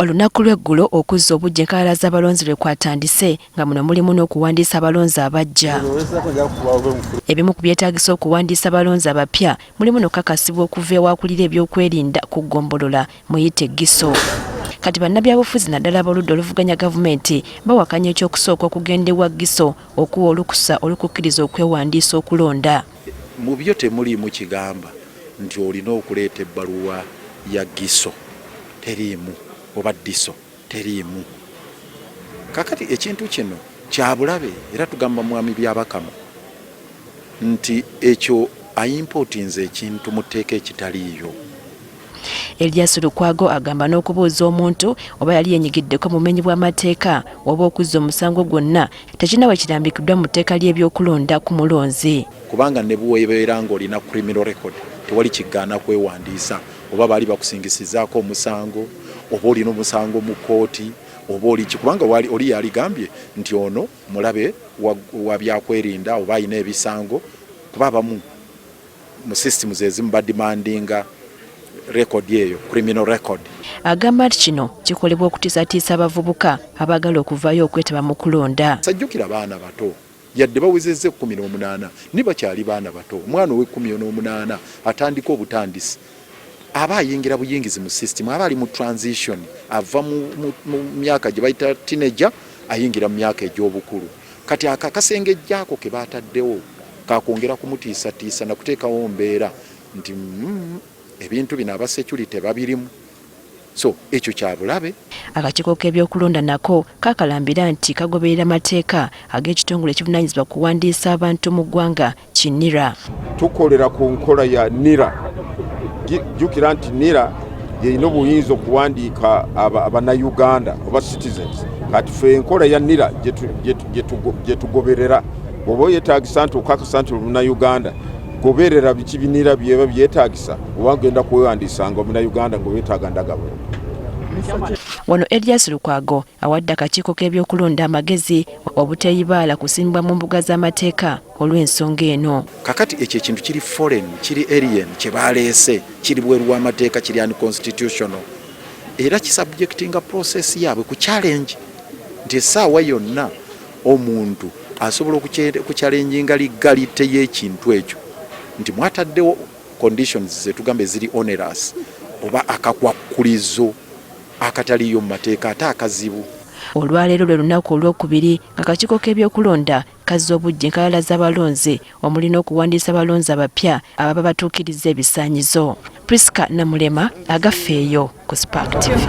Olunaku lw'eggulo okuzza obujja enkalala z'abalonzi lwe kwatandise nga muno mulimu n'okuwandiisa abalonzi abajja. Ebimu ku byetaagisa okuwandiisa abalonzi abapya mulimu n'okukakasibwa okuva ewakulira ebyokwerinda ku ggombolola Muyite Giso. Kati bannabyabufuzi naddala ab'oludda oluvuganya gavumenti bawakanya ekyokusooka okugendewa Giso okuwa olukusa olukukkiriza okwewandiisa okulonda. Mu byo temuliimu kigamba nti olina okuleeta ebbaluwa ya Giso, teriimu, oba Diso teriimu. Kakati ekintu kino kya bulabe era tugamba mwami byabakama nti ekyo ayimpotinze ekintu mu tteeka ekitaliiyo. Elias Lukwago agamba n'okubuuza omuntu oba yali yenyigiddeko mu bumenyi bw'amateeka oba okuzza omusango gwonna tekirina we kirambikiddwa mu tteeka ly'ebyokulonda ku mulonzi. Kubanga ne bwebeera ng'olina criminal record tewali kigaana kwewandiisa, oba baali bakusingisizaako omusango oba olina omusango mu kkooti oba oliki, kubanga oli yaligambye nti ono mulabe wa byakwerinda oba alina ebisango, kuba abamu mu systems ezimu badimandinga record yeyo, criminal record. Agamba nti kino kikolebwa okutiisatiisa abavubuka abaagala okuvaayo okwetaba mu kulonda. Sajjukira baana bato yadde bawezezze 18 ni bakyali baana bato. Omwana owe18 atandika obutandisi aba ayingira buyingizi mu system, aba ali mu transition, ava mu myaka gye bayita teenager ayingira mu myaka egy'obukulu. Kati akakasengejjaako ke baataddewo kakwongera kumutiisatiisa na kuteekawo mbeera nti ebintu bino aba security babirimu, so ekyo kya bulabe. Akakiiko k'ebyokulonda nako kakalambira nti kagoberera amateeka ag'ekitongole ekivunaanyizibwa kuwandiisa abantu mu ggwanga ki NIRA. Tukolera ku nkola ya NIRA. Jjukira nti NIRA yerina obuyinza okuwandiika abannayuganda oba citizens. Kati ffe enkola ya NIRA gye tugoberera. Bw'oba yeetaagisa nti okakasa nti omunnayuganda goberera biki binira byeba byetaagisa oba genda kwewandiisanga omunnayuganda ng'oweetaaga ndagabo. Wano Elias Lukwago awadde akakiiko k'ebyokulonda amagezi obuteeyibaala kusimbwa mu mbuga z'amateeka olw'ensonga eno. Kakati ekyo ekintu kiri foreign, kiri alien, kye baleese, kiri bweru w'amateeka, kiri unconstitutional. Era kisubjectinga process yaabwe ku challenge nti essaawa yonna omuntu asobola okuchallenginga legality y'ekintu ekyo nti mwataddewo conditions zetugamba eziri onerous oba akakwakkulizo akataliyo mu mateeka ate akazibu. Olwaleero lwe lunaku olwokubiri akakiiko k'ebyokulonda kazza obujja enkalala z'abalonzi omulina okuwandiisa abalonzi abapya ababa batuukiriza ebisaanyizo. Priska Namulema agaffeeyo ku Spark TV.